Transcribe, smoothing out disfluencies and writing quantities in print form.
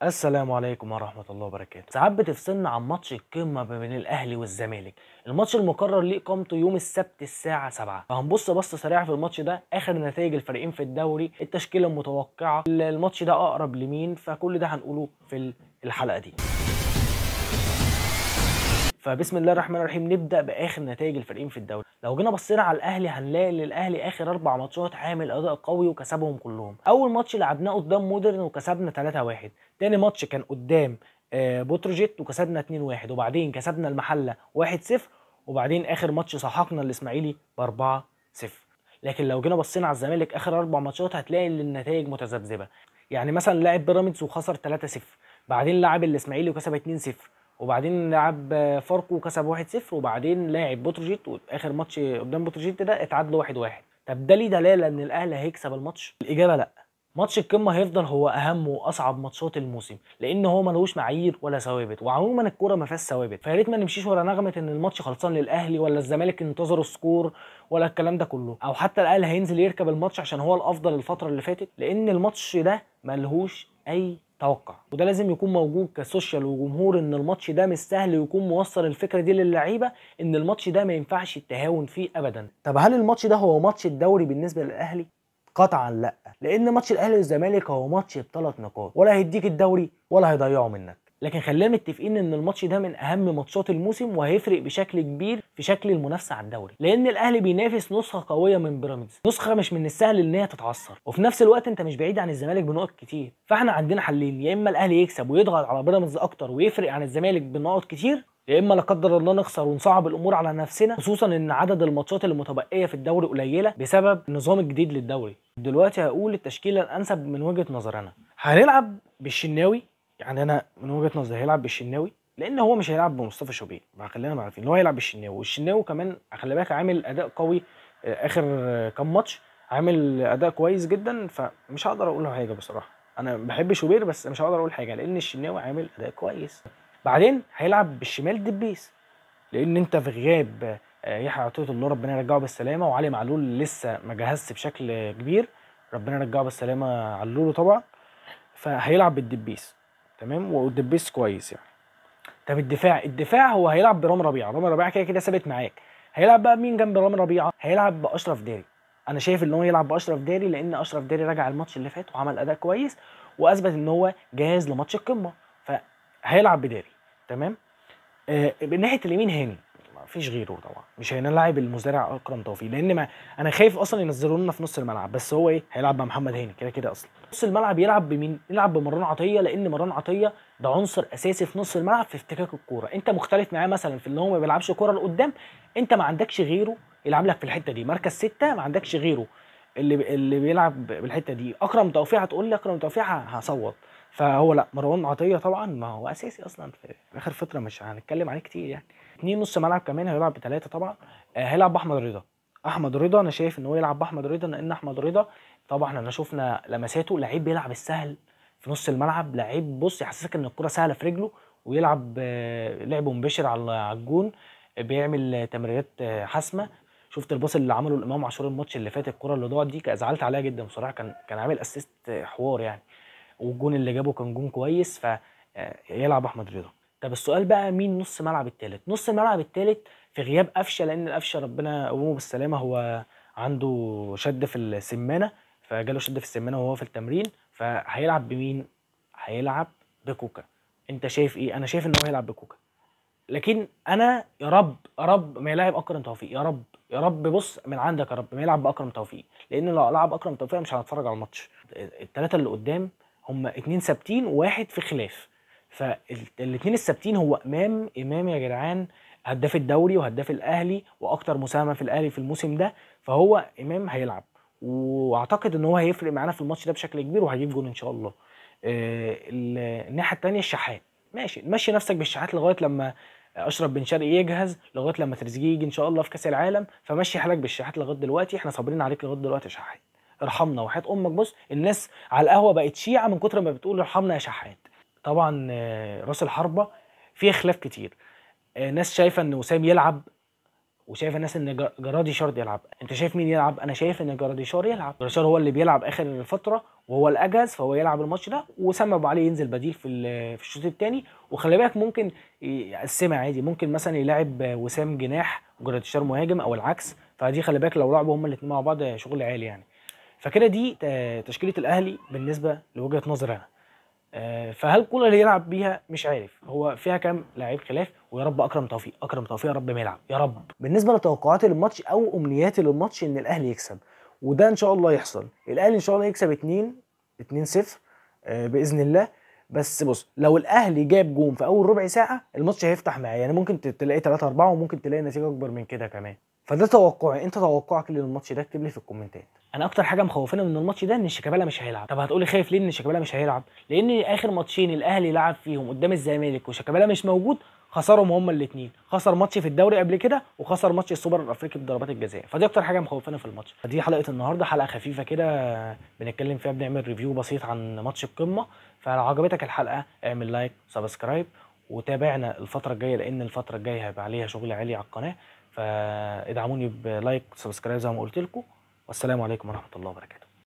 السلام عليكم ورحمة الله وبركاته. ساعات بتفصلنا عن ماتش القمة ما بين الأهلي والزمالك، الماتش المقرر ليه إقامته يوم السبت الساعة 7، فهنبص بصة سريعة في الماتش ده، آخر نتائج الفريقين في الدوري، التشكيلة المتوقعة، الماتش ده أقرب لمين، فكل ده هنقوله في الحلقة دي. فبسم الله الرحمن الرحيم، نبدا باخر نتائج الفريقين في الدوري. لو جينا بصينا على الاهلي هنلاقي ان الاهلي اخر 4 ماتشات عامل اداء قوي وكسبهم كلهم. اول ماتش لعبناه قدام مودرن وكسبنا 3-1، تاني ماتش كان قدام بتروجيت وكسبنا 2-1، وبعدين كسبنا المحله 1-0، وبعدين اخر ماتش سحقنا الاسماعيلي ب4-0. لكن لو جينا بصينا على الزمالك اخر 4 ماتشات هتلاقي ان النتائج متذبذبه. يعني مثلا لاعب بيراميدز وخسر 3-0، بعدين لعب الاسماعيلي وكسب 2-0، وبعدين لعب فاركو وكسب 1-0، وبعدين لاعب بتروجيت واخر ماتش قدام بتروجيت ده اتعادلوا 1-1. طب ده ليه دلاله ان الاهلي هيكسب الماتش؟ الاجابه لا. ماتش القمه هيفضل هو اهم واصعب ماتشات الموسم، لان هو ملوش معايير ولا ثوابت، وعموما الكوره ما فيهاش ثوابت، فيا ريت ما نمشيش ورا نغمه ان الماتش خلصان للاهلي ولا الزمالك انتظروا سكور ولا الكلام ده كله، او حتى الاهلي هينزل يركب الماتش عشان هو الافضل الفتره اللي فاتت، لان الماتش ده ملهوش اي توقع، وده لازم يكون موجود كسوشيال وجمهور ان الماتش ده مش سهل، ويكون موصل الفكره دي للعيبه ان الماتش ده ما ينفعش التهاون فيه ابدا. طب هل الماتش ده هو ماتش الدوري بالنسبه للاهلي؟ قطعا لا، لان ماتش الاهلي والزمالك هو ماتش ب3 نقاط، ولا هيديك الدوري ولا هيضيعه منك. لكن خلينا متفقين ان الماتش ده من اهم ماتشات الموسم، وهيفرق بشكل كبير في شكل المنافسه على الدوري، لان الاهلي بينافس نسخه قويه من بيراميدز، نسخه مش من السهل ان هي تتعثر، وفي نفس الوقت انت مش بعيد عن الزمالك بنقط كتير. فاحنا عندنا حلين، يا اما الاهلي يكسب ويضغط على بيراميدز اكتر ويفرق عن الزمالك بنقط كتير، يا اما لا قدر الله نخسر ونصعب الامور على نفسنا، خصوصا ان عدد الماتشات المتبقيه في الدوري قليله بسبب النظام الجديد للدوري. دلوقتي هقول التشكيله الانسب من وجهه نظري انا. هنلعب بالشناوي، يعني انا من وجهه نظري هيلعب بالشناوي، لان هو مش هيلعب بمصطفى شوبير، خلينا عارفين ان هو هيلعب بالشناوي، والشناوي كمان خلي بالك عامل اداء قوي اخر كام ماتش، عامل اداء كويس جدا، فمش هقدر اقول له حاجه بصراحه. انا بحب شوبير بس مش هقدر اقول حاجه لان الشناوي عامل اداء كويس. بعدين هيلعب بالشمال دبيس، لان انت في غياب يحيى عطيه الله ربنا يرجعه بالسلامه، وعلي معلول لسه ما جهزش بشكل كبير، ربنا يرجعه بالسلامه علوله طبعا، فهيلعب بالدبيس تمام، والدبيس كويس يعني. طب الدفاع هو هيلعب برامي ربيعه، رامي ربيعه كده كده ثابت معاك. هيلعب بقى مين جنب رامي ربيعه؟ هيلعب باشرف داري. انا شايف ان هو يلعب باشرف داري، لان اشرف داري رجع الماتش اللي فات وعمل اداء كويس، واثبت ان هو جاهز لماتش القمه، فهيلعب بداري تمام. من ناحيه اليمين هاني، ما فيش غيره طبعا، مش هنلاعب المزارع اكرم توفيق، لان ما انا خايف اصلا ينزلوا لنا في نص الملعب، بس هو هيلعب مع محمد هاني كده كده. اصلا نص الملعب يلعب بمين؟ يلعب بمروان عطيه، لان مروان عطيه ده عنصر اساسي في نص الملعب في افتكاك الكوره. انت مختلف معاه مثلا في ان هو ما بيلعبش كوره لقدام، انت ما عندكش غيره يلعب لك في الحته دي، مركز 6 ما عندكش غيره اللي بيلعب بالحته دي. اكرم توفيق هتقول لي اكرم توفيق هصوت، فهو لا، مروان عطيه طبعا ما هو اساسي اصلا في اخر فتره، مش هنتكلم عليه كتير يعني. 2 نص ملعب كمان هيلعب ب3 طبعا. هيلعب باحمد رضا. احمد رضا انا شايف ان هو يلعب باحمد رضا، لان احمد رضا طبعا احنا شفنا لمساته، لعيب بيلعب السهل في نص الملعب، لعيب بص يحسسك ان الكره سهله في رجله، ويلعب لعب مباشر على الجون، بيعمل تمريرات حاسمه. شفت الباص اللي عمله الامام عاشور الماتش اللي فات، الكره اللي ضاعت دي زعلت عليها جدا بصراحه، كان عامل اسيست حوار يعني، والجون اللي جابه كان جون كويس، فيلعب احمد رضا. طب السؤال بقى مين نص ملعب الثالث؟ نص الملعب الثالث في غياب قفشه، لان القفشه ربنا يقومه بالسلامه هو عنده شد في السمانه، فجاله شد في السمانه وهو في التمرين، فهيلعب بمين؟ هيلعب بكوكا. انت شايف ايه؟ انا شايف ان هو هيلعب بكوكا، لكن انا يا رب يا رب ما يلعب اكرم توفيق، يا رب يا رب، بص من عندك يا رب ما يلعب باكرم توفيق، لان لو لعب اكرم توفيق مش هنتفرج على الماتش. الثلاثه اللي قدام هم 2 ثابتين وواحد في خلاف، فالاثنين الثابتين هو امام يا جدعان، هداف الدوري وهداف الاهلي واكتر مساهمه في الاهلي في الموسم ده، فهو امام هيلعب، واعتقد ان هو هيفرق معانا في الماتش ده بشكل كبير وهيجيب جون ان شاء الله. الناحيه الثانيه الشحات، ماشي مشي نفسك بالشحات لغايه لما اشرف بن شرقي يجهز، لغايه لما تريزيجيه يجي ان شاء الله في كاس العالم، فمشي حالك بالشحات لغايه دلوقتي، احنا صابرين عليك لغايه دلوقتي يا شحات، ارحمنا وحياه امك. بص الناس على القهوه بقت شيعه من كتر ما بتقول ارحمنا يا شحات. طبعا راس الحربه فيه خلاف كتير، ناس شايفه ان وسام يلعب، وشايف الناس ان جراديشار يلعب. انت شايف مين يلعب؟ انا شايف ان جراديشار يلعب. جراديشار هو اللي بيلعب اخر الفتره وهو الاجهز، فهو يلعب الماتش ده، وسام ابو علي ينزل بديل في الشوط الثاني. وخلي بالك ممكن يقسمها عادي، ممكن مثلا يلاعب وسام جناح وجراديشار مهاجم او العكس. فدي خلي بالك لو لعبوا هما الاثنين مع بعض شغل عالي يعني. فكده دي تشكيله الاهلي بالنسبه لوجهه نظري انا. فهل كولر يلعب بيها؟ مش عارف، هو فيها كام لعيب خلاف. ويا رب اكرم توفيق، اكرم توفيق يا رب ما يلعب يا رب. بالنسبه لتوقعاتي للماتش او امنياتي للماتش ان الاهلي يكسب، وده ان شاء الله يحصل. الاهلي ان شاء الله يكسب 2-0 باذن الله. بس بص، لو الاهلي جاب جون في اول ربع ساعه الماتش هيفتح معايا، يعني ممكن تلاقي 3-4 وممكن تلاقي نتيجه اكبر من كده كمان. فده توقعي. انت توقعك للماتش ده اكتب لي في الكومنتات. انا اكتر حاجه مخوفاني من الماتش ده ان شيكابالا مش هيلعب. طب هتقولي خايف ليه ان شيكابالا مش هيلعب؟ لان اخر ماتشين الاهلي لعب فيهم قدام الزمالك وشيكابالا مش موجود، خسرهم هما الاثنين. خسر ماتش في الدوري قبل كده، وخسر ماتش السوبر الافريقي بضربات الجزاء. فدي اكتر حاجه مخوفاني في الماتش. فدي حلقه النهارده، حلقه خفيفه كده بنتكلم فيها، بنعمل ريفيو بسيط عن ماتش القمه. فلو عجبتك الحلقه اعمل لايك وسبسكرايب وتابعنا الفتره الجايه، لان الفتره الجايه هيبقى عليها شغل عالي على القناه. فادعموني بلايك وسبسكرايب زي ما قلت لكم. والسلام عليكم ورحمه الله وبركاته.